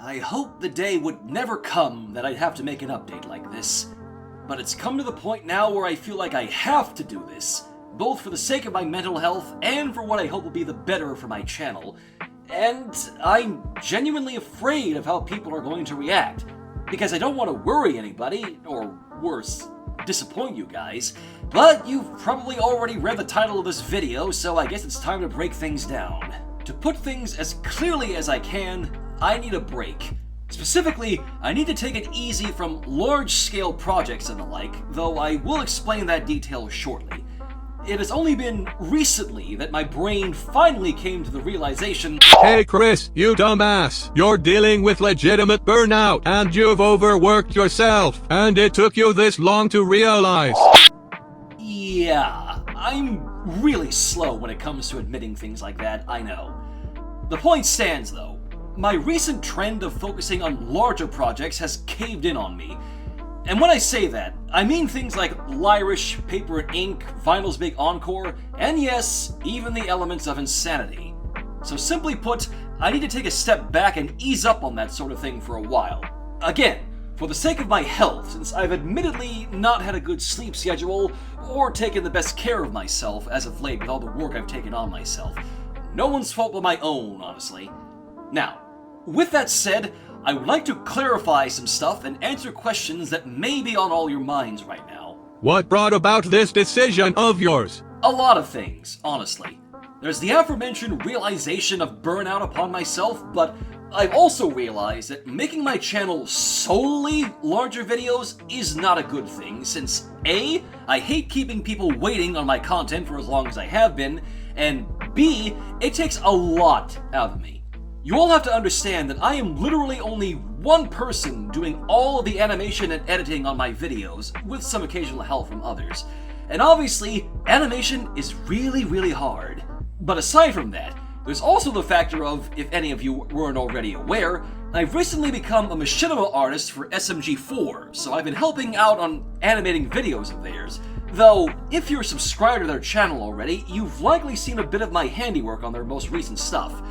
I hoped the day would never come that I'd have to make an update like this, but it's come to the point now where I feel like I have to do this, both for the sake of my mental health and for what I hope will be the better for my channel, and I'm genuinely afraid of how people are going to react, because I don't want to worry anybody, or worse, disappoint you guys, but you've probably already read the title of this video, so I guess it's time to break things down. To put things as clearly as I can, I need a break. Specifically, I need to take it easy from large-scale projects and the like, though I will explain that detail shortly. It has only been recently that my brain finally came to the realization— Hey Chris, you dumbass! You're dealing with legitimate burnout, and you've overworked yourself, and it took you this long to realize. Yeah, I'm really slow when it comes to admitting things like that, I know. The point stands, though. My recent trend of focusing on larger projects has caved in on me. And when I say that, I mean things like Lyrish, Paper and Ink, Vinyl's Big Encore, and yes, even the elements of insanity. So simply put, I need to take a step back and ease up on that sort of thing for a while. Again, for the sake of my health, since I've admittedly not had a good sleep schedule, or taken the best care of myself as of late with all the work I've taken on myself. No one's fault but my own, honestly. Now, with that said, I would like to clarify some stuff and answer questions that may be on all your minds right now. What brought about this decision of yours? A lot of things, honestly. There's the aforementioned realization of burnout upon myself, but I've also realized that making my channel solely larger videos is not a good thing, since A, I hate keeping people waiting on my content for as long as I have been, and B, it takes a lot out of me. You all have to understand that I am literally only one person doing all of the animation and editing on my videos, with some occasional help from others. And obviously, animation is really hard. But aside from that, there's also the factor of, if any of you weren't already aware, I've recently become a machinima artist for SMG4, so I've been helping out on animating videos of theirs. Though, if you're subscribed to their channel already, you've likely seen a bit of my handiwork on their most recent stuff.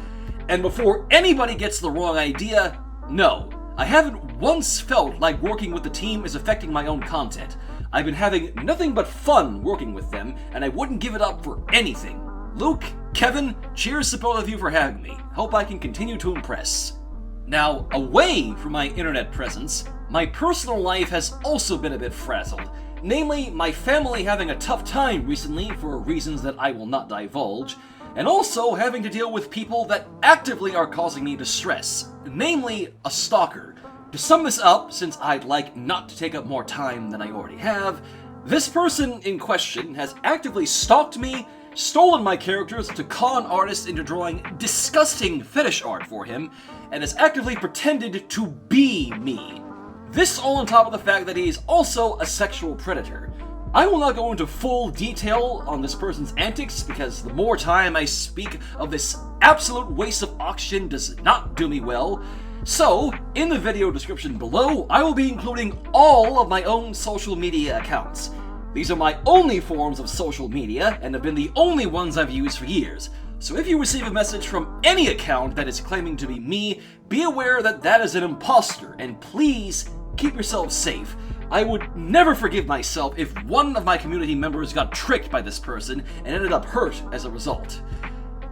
And before anybody gets the wrong idea, no, I haven't once felt like working with the team is affecting my own content. I've been having nothing but fun working with them, and I wouldn't give it up for anything. Luke, Kevin, cheers to both of you for having me. Hope I can continue to impress. Now, away from my internet presence, my personal life has also been a bit frazzled. Namely, my family having a tough time recently for reasons that I will not divulge, and also having to deal with people that actively are causing me distress, namely a stalker. To sum this up, since I'd like not to take up more time than I already have, this person in question has actively stalked me, stolen my characters to con artists into drawing disgusting fetish art for him, and has actively pretended to be me. This all on top of the fact that he is also a sexual predator. I will not go into full detail on this person's antics, because the more time I speak of this absolute waste of oxygen does not do me well. So, in the video description below, I will be including all of my own social media accounts. These are my only forms of social media, and have been the only ones I've used for years. So if you receive a message from any account that is claiming to be me, be aware that that is an imposter, and please keep yourself safe. I would never forgive myself if one of my community members got tricked by this person and ended up hurt as a result.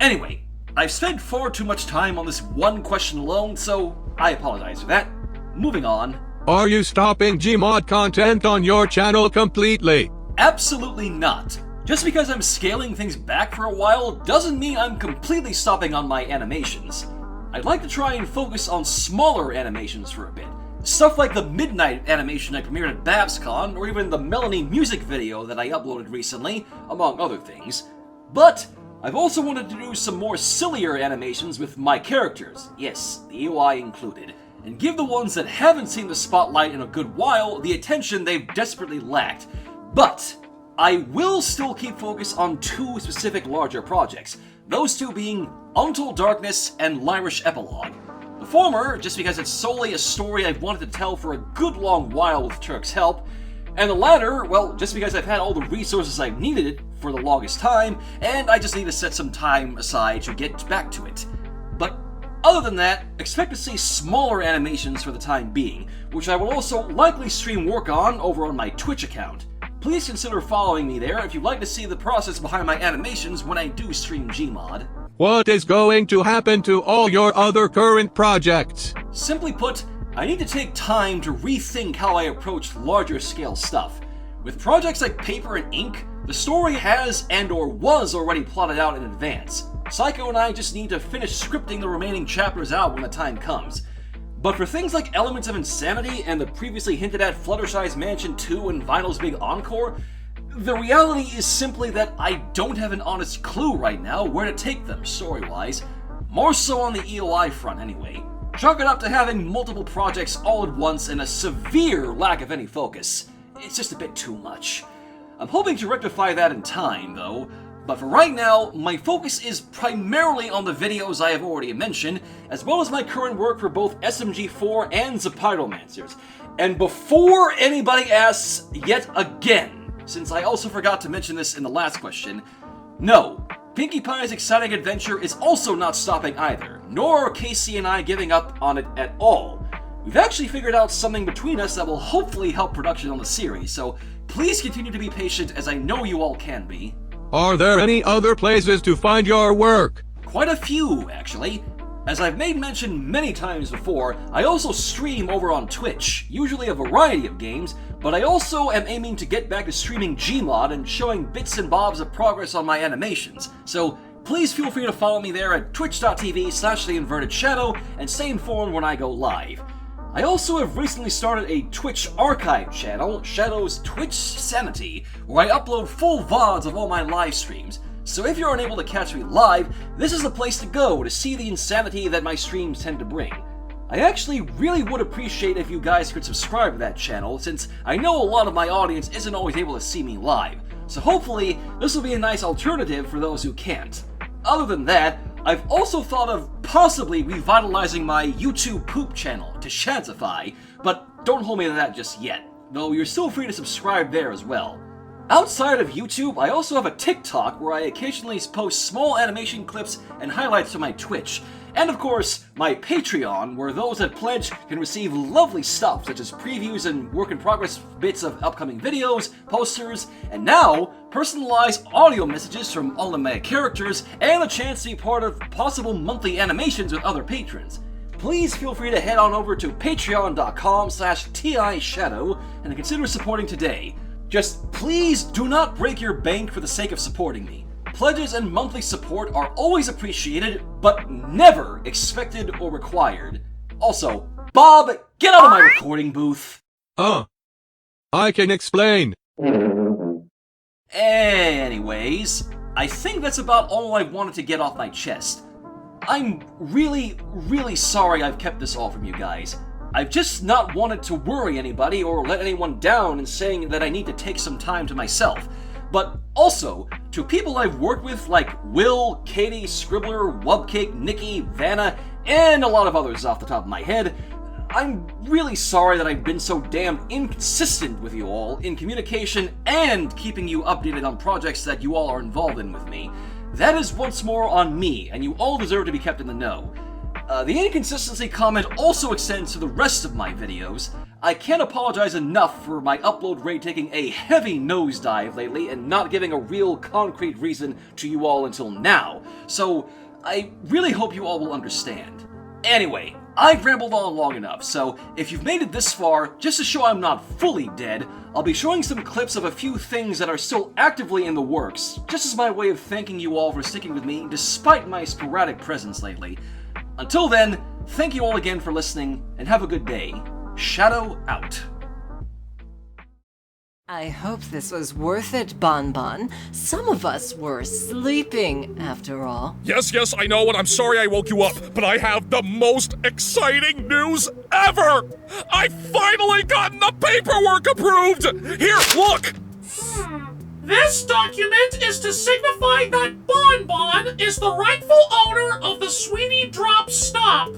Anyway, I've spent far too much time on this one question alone, so I apologize for that. Moving on. Are you stopping Gmod content on your channel completely? Absolutely not. Just because I'm scaling things back for a while doesn't mean I'm completely stopping on my animations. I'd like to try and focus on smaller animations for a bit. Stuff like the Midnight animation I premiered at BabsCon, or even the Melanie music video that I uploaded recently, among other things. But I've also wanted to do some more sillier animations with my characters, yes, the UI included, and give the ones that haven't seen the spotlight in a good while the attention they've desperately lacked. But I will still keep focus on two specific larger projects, those two being Untold Darkness and Lyrish Epilogue. The former, just because it's solely a story I've wanted to tell for a good long while with Turk's help, and the latter, well, just because I've had all the resources I've needed for the longest time, and I just need to set some time aside to get back to it. But Other than that, expect to see smaller animations for the time being, which I will also likely stream work on over on my Twitch account. Please consider following me there if you'd like to see the process behind my animations when I do stream Gmod. What is going to happen to all your other current projects? Simply put, I need to take time to rethink how I approach larger scale stuff. With projects like Paper and Ink, the story has and/or was already plotted out in advance. Psycho and I just need to finish scripting the remaining chapters out when the time comes. But for things like Elements of Insanity and the previously hinted at Fluttershy's Mansion 2 and Vinyl's Big Encore, the reality is simply that I don't have an honest clue right now where to take them story-wise. More so on the EOI front anyway. Chalk it up to having multiple projects all at once and a severe lack of any focus. It's just a bit too much. I'm hoping to rectify that in time, though. But for right now, my focus is primarily on the videos I have already mentioned, as well as my current work for both SMG4 and Zapyromancers. And before anybody asks yet again, since I also forgot to mention this in the last question, no, Pinkie Pie's exciting adventure is also not stopping either, nor are Casey and I giving up on it at all. We've actually figured out something between us that will hopefully help production on the series, so please continue to be patient as I know you all can be. Are there any other places to find your work? Quite a few, actually. As I've made mention many times before, I also stream over on Twitch, usually a variety of games, but I also am aiming to get back to streaming Gmod and showing bits and bobs of progress on my animations, so please feel free to follow me there at twitch.tv/TheInvertedShadow and stay informed when I go live. I also have recently started a Twitch archive channel, Shadow's Twitch Sanity, where I upload full VODs of all my live streams. So if you're unable to catch me live, this is the place to go to see the insanity that my streams tend to bring. I actually really would appreciate if you guys could subscribe to that channel, since I know a lot of my audience isn't always able to see me live. So hopefully, this will be a nice alternative for those who can't. Other than that, I've also thought of possibly revitalizing my YouTube poop channel to Shadzify, but don't hold me to that just yet, though you're still free to subscribe there as well. Outside of YouTube, I also have a TikTok where I occasionally post small animation clips and highlights to my Twitch, and of course, my Patreon, where those that pledge can receive lovely stuff such as previews and work-in-progress bits of upcoming videos, posters, and now, personalized audio messages from all of my characters, and a chance to be part of possible monthly animations with other patrons. Please feel free to head on over to patreon.com/TIShadow and consider supporting today. Just please do not break your bank for the sake of supporting me. Pledges and monthly support are always appreciated, but never expected or required. Also, Bob, get out of my recording booth! I can explain. Anyways, I think that's about all I wanted to get off my chest. I'm really sorry I've kept this all from you guys. I've just not wanted to worry anybody or let anyone down in saying that I need to take some time to myself. But also, to people I've worked with like Will, Katie, Scribbler, Wubcake, Nikki, Vanna, and a lot of others off the top of my head, I'm really sorry that I've been so damn inconsistent with you all in communication and keeping you updated on projects that you all are involved in with me. That is once more on me, and you all deserve to be kept in the know. The inconsistency comment also extends to the rest of my videos. I can't apologize enough for my upload rate taking a heavy nosedive lately and not giving a real concrete reason to you all until now, so I really hope you all will understand. Anyway, I've rambled on long enough, so if you've made it this far, just to show I'm not fully dead, I'll be showing some clips of a few things that are still actively in the works, just as my way of thanking you all for sticking with me despite my sporadic presence lately. Until then, thank you all again for listening, and have a good day. Shadow out. I hope this was worth it, Bon Bon. Some of us were sleeping, after all. Yes, I know, and I'm sorry I woke you up, but I have the most exciting news ever! I've finally gotten the paperwork approved! Here, look! This document is to signify that Bon Bon is the rightful owner of the Sweetie Drop Stop.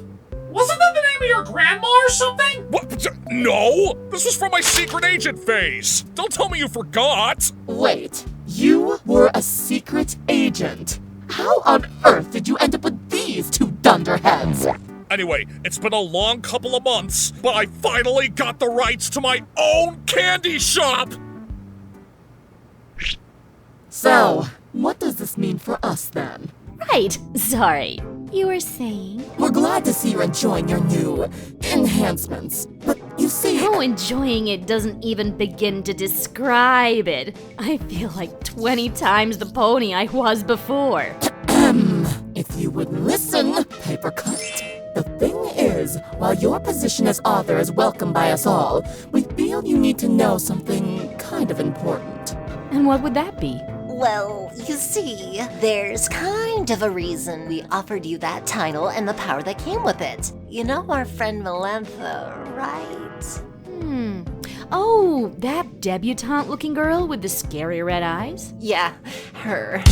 Wasn't that the name of your grandma or something? What? No! This was from my secret agent phase! Don't tell me you forgot! Wait, you were a secret agent? How on earth did you end up with these these two dunderheads. Anyway, it's been a long couple of months, but I finally got the rights to my own candy shop! So, what does this mean for us then? Right. Sorry. You were saying? We're glad to see you're enjoying your new enhancements. But you see... Oh, enjoying it doesn't even begin to describe it. I feel like 20 times the pony I was before. If you would listen, Papercut. The thing is, while your position as author is welcome by us all, we feel you need to know something kind of important. And what would that be? Well, you see, there's kind of a reason we offered you that title and the power that came with it. You know our friend Melantha, right? Oh, that debutante-looking girl with the scary red eyes? Yeah, her.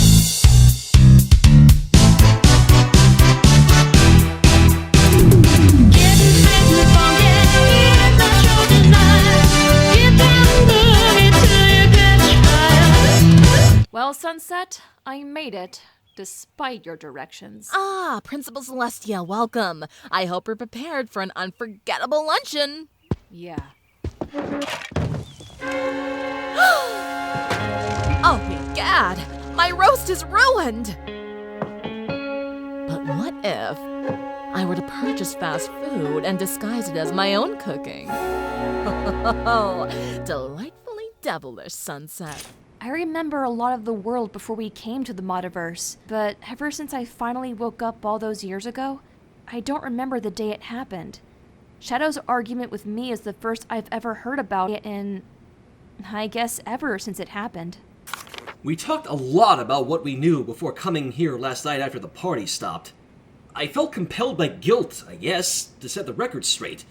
Well, Sunset, I made it, despite your directions. Ah, Principal Celestia, welcome. I hope you're prepared for an unforgettable luncheon. Yeah. Oh my god, my roast is ruined! But what if I were to purchase fast food and disguise it as my own cooking? Delightfully devilish, Sunset. I remember a lot of the world before we came to the Modiverse, but ever since I finally woke up all those years ago, I don't remember the day it happened. Shadow's argument with me is the first I've ever heard about it in, I guess, ever since it happened. We talked a lot about what we knew before coming here last night after the party stopped. I felt compelled by guilt, I guess, to set the record straight.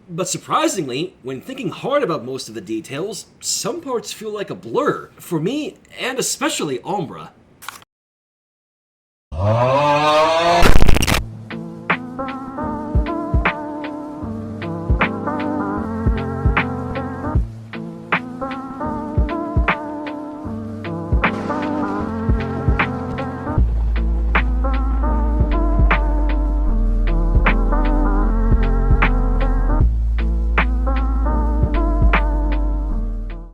But surprisingly, when thinking hard about most of the details, some parts feel like a blur. For me, and especially Umbra.